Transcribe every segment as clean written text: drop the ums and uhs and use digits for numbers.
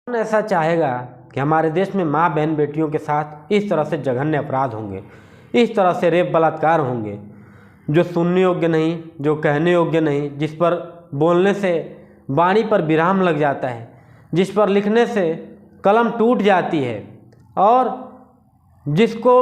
कौन ऐसा चाहेगा कि हमारे देश में माँ बहन बेटियों के साथ इस तरह से जघन्य अपराध होंगे, इस तरह से रेप बलात्कार होंगे, जो सुनने योग्य नहीं, जो कहने योग्य नहीं, जिस पर बोलने से वाणी पर विराम लग जाता है, जिस पर लिखने से कलम टूट जाती है और जिसको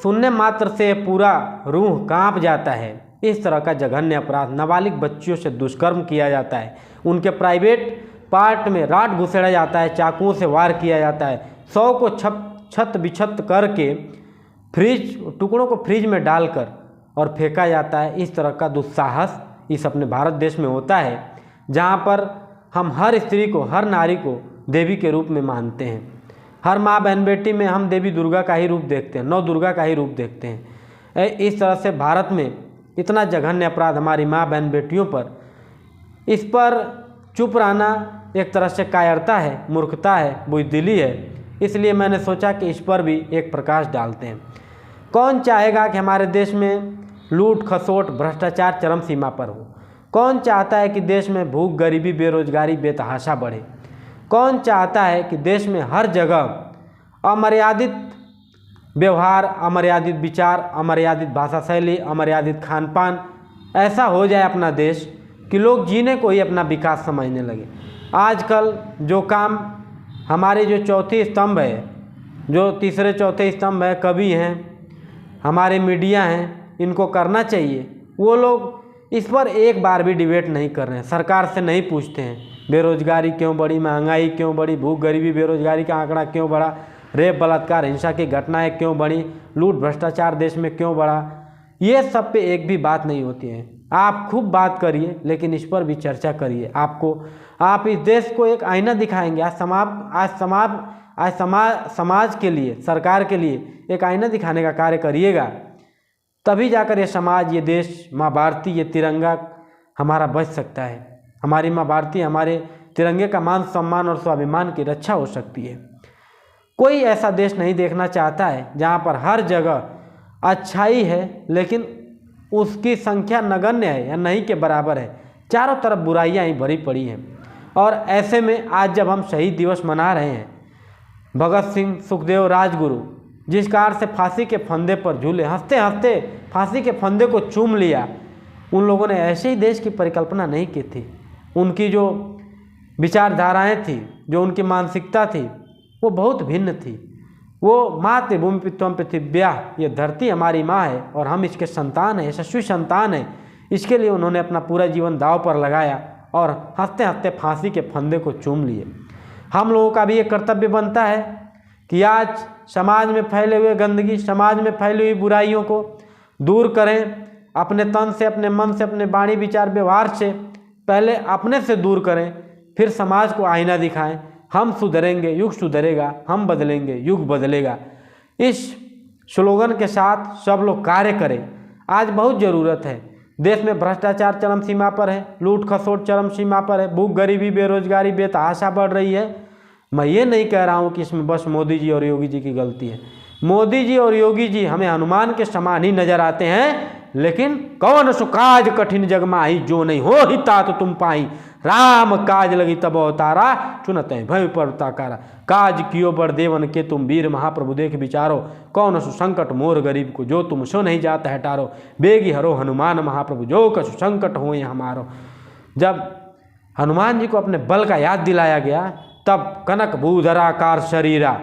सुनने मात्र से पूरा रूह कांप जाता है। इस तरह का जघन्य अपराध नाबालिग बच्चियों से दुष्कर्म किया जाता है, उनके प्राइवेट पार्ट में राट घुसेड़ा जाता है, चाकुओं से वार किया जाता है, 100 को छत बिछत करके टुकड़ों को फ्रिज में डालकर और फेंका जाता है। इस तरह का दुस्साहस इस अपने भारत देश में होता है, जहाँ पर हम हर स्त्री को, हर नारी को देवी के रूप में मानते हैं। हर माँ बहन बेटी में हम देवी दुर्गा का ही रूप देखते हैं, नौ दुर्गा का ही रूप देखते हैं। इस तरह से भारत में इतना जघन्य अपराध हमारी माँ बहन बेटियों पर, इस पर चुप रहना एक तरह से कायरता है, मूर्खता है, बुज़दिली है। इसलिए मैंने सोचा कि इस पर भी एक प्रकाश डालते हैं। कौन चाहेगा कि हमारे देश में लूट खसोट भ्रष्टाचार चरम सीमा पर हो? कौन चाहता है कि देश में भूख गरीबी बेरोजगारी बेतहाशा बढ़े? कौन चाहता है कि देश में हर जगह अमर्यादित व्यवहार, अमर्यादित विचार, अमर्यादित भाषा शैली, अमर्यादित खान पान ऐसा हो जाए अपना देश कि लोग जीने को ही अपना विकास समझने लगे? आजकल जो काम हमारे जो चौथी स्तंभ है, जो तीसरे चौथे स्तंभ है, कवि हैं, हमारे मीडिया हैं, इनको करना चाहिए, वो लोग इस पर एक बार भी डिबेट नहीं कर रहे हैं। सरकार से नहीं पूछते हैं बेरोजगारी क्यों बढ़ी, महंगाई क्यों बढ़ी, भूख गरीबी बेरोजगारी का आंकड़ा क्यों बढ़ा, रेप बलात्कार हिंसा की घटनाएं क्यों बढ़ी, लूट भ्रष्टाचार देश में क्यों बढ़ा। ये सब पे एक भी बात नहीं होती है। आप खूब बात करिए, लेकिन इस पर भी चर्चा करिए। आप इस देश को एक आईना दिखाएंगे। आज समाज के लिए, सरकार के लिए एक आईना दिखाने का कार्य करिएगा, तभी जाकर ये समाज, ये देश, माँ भारती, ये तिरंगा हमारा बच सकता है। हमारी माँ भारती, हमारे तिरंगे का मान सम्मान और स्वाभिमान की रक्षा हो सकती है। कोई ऐसा देश नहीं देखना चाहता है जहाँ पर हर जगह अच्छाई है, लेकिन उसकी संख्या नगण्य है या नहीं के बराबर है। चारों तरफ बुराइयां ही भरी पड़ी हैं। और ऐसे में आज जब हम शहीद दिवस मना रहे हैं, भगत सिंह, सुखदेव, राजगुरु जिस कार से फांसी के फंदे पर झूले, हंसते हंसते फांसी के फंदे को चूम लिया, उन लोगों ने ऐसे ही देश की परिकल्पना नहीं की थी। उनकी जो विचारधाराएं थी, जो उनकी मानसिकता थी, वो बहुत भिन्न थी। वो मातृभूमि पित्वम पृथिव्या, ये धरती हमारी माँ है और हम इसके संतान हैं, यशस्वी संतान हैं। इसके लिए उन्होंने अपना पूरा जीवन दांव पर लगाया और हंसते हंसते फांसी के फंदे को चूम लिए। हम लोगों का भी ये कर्तव्य बनता है कि आज समाज में फैले हुए गंदगी, समाज में फैली हुई बुराइयों को दूर करें। अपने तन से, अपने मन से, अपने वाणी विचार व्यवहार से पहले अपने से दूर करें, फिर समाज को आईना दिखाएं। हम सुधरेंगे, युग सुधरेगा, हम बदलेंगे, युग बदलेगा। इस स्लोगन के साथ सब लोग कार्य करें। आज बहुत ज़रूरत है। देश में भ्रष्टाचार चरम सीमा पर है, लूट खसोट चरम सीमा पर है, भूख गरीबी बेरोजगारी बेतहाशा बढ़ रही है। मैं ये नहीं कह रहा हूँ कि इसमें बस मोदी जी और योगी जी की गलती है। मोदी जी और योगी जी हमें हनुमान के समान ही नजर आते हैं, लेकिन कौन सु काज कठिन जग माही, जो नहीं हो ही तात तुम पाई, राम काज लगी तब अवतारा, चुनते हैं भय पर ताकारा, काज कियो बड़ देवन के तुम वीर महाप्रभु देख विचारो, कौन सु संकट मोर गरीब को, जो तुम सो नहीं जाता हटारो, बेगी हरो हनुमान महाप्रभु, जो कछु संकट हो हमारो। जब हनुमान जी को अपने बल का याद दिलाया गया, तब कनक भूधराकार शरीरा।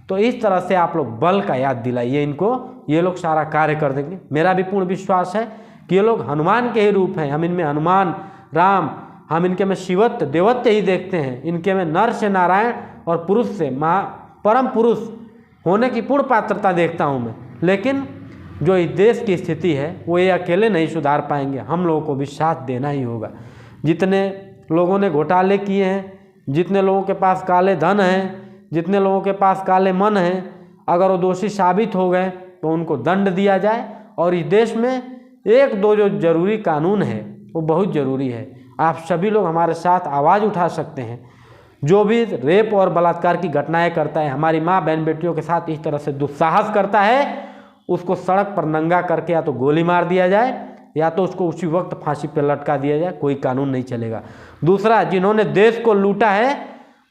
तो इस तरह से आप लोग बल का याद दिलाइए इनको, ये लोग सारा कार्य कर देंगे। मेरा भी पूर्ण विश्वास है कि ये लोग हनुमान के ही रूप हैं। हम इनमें हनुमान, राम, हम इनके में शिवत्व देवत्व ही देखते हैं। इनके में नर से नारायण और पुरुष से परम पुरुष होने की पूर्ण पात्रता देखता हूँ मैं। लेकिन जो इस देश की स्थिति है, वो ये अकेले नहीं सुधार पाएंगे, हम लोगों को भी साथ देना ही होगा। जितने लोगों ने घोटाले किए हैं, जितने लोगों के पास काले धन हैं, जितने लोगों के पास काले मन हैं, अगर वो दोषी साबित हो गए तो उनको दंड दिया जाए। और इस देश में एक दो जो जरूरी कानून है वो बहुत ज़रूरी है। आप सभी लोग हमारे साथ आवाज़ उठा सकते हैं। जो भी रेप और बलात्कार की घटनाएं करता है, हमारी माँ बहन बेटियों के साथ इस तरह से दुस्साहस करता है, उसको सड़क पर नंगा करके या तो गोली मार दिया जाए या तो उसको उसी वक्त फांसी पर लटका दिया जाए। कोई कानून नहीं चलेगा। दूसरा, जिन्होंने देश को लूटा है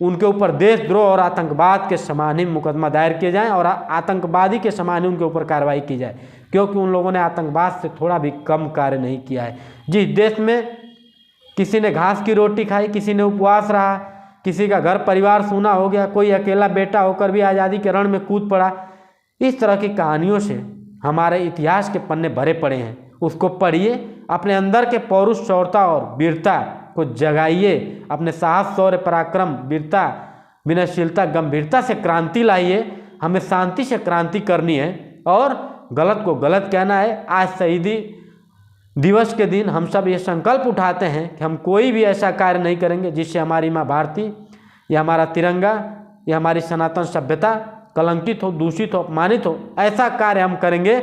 उनके ऊपर देशद्रोह और आतंकवाद के समान ही मुकदमा दायर किए जाएं और आतंकवादी के समान ही उनके ऊपर कार्रवाई की जाए, क्योंकि उन लोगों ने आतंकवाद से थोड़ा भी कम कार्य नहीं किया है। जिस देश में किसी ने घास की रोटी खाई, किसी ने उपवास रहा, किसी का घर परिवार सूना हो गया, कोई अकेला बेटा होकर भी आज़ादी के रण में कूद पड़ा, इस तरह की कहानियों से हमारे इतिहास के पन्ने भरे पड़े हैं। उसको पढ़िए, अपने अंदर के पौरुष, शौर्यता और वीरता को जगाइए, अपने साहस, शौर्य, पराक्रम, वीरता, विनयशीलता, गंभीरता से क्रांति लाइए। हमें शांति से क्रांति करनी है और गलत को गलत कहना है। आज शहीदी दिवस के दिन हम सब ये संकल्प उठाते हैं कि हम कोई भी ऐसा कार्य नहीं करेंगे जिससे हमारी माँ भारती या हमारा तिरंगा या हमारी सनातन सभ्यता कलंकित हो, दूषित हो, अपमानित हो। ऐसा कार्य हम करेंगे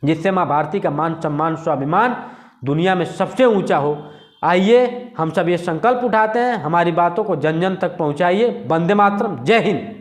जिससे माँ भारती का मान, सम्मान, स्वाभिमान दुनिया में सबसे ऊंचा हो। आइए हम सब ये संकल्प उठाते हैं, हमारी बातों को जन जन तक पहुंचाइए। वंदे मातरम। जय हिंद।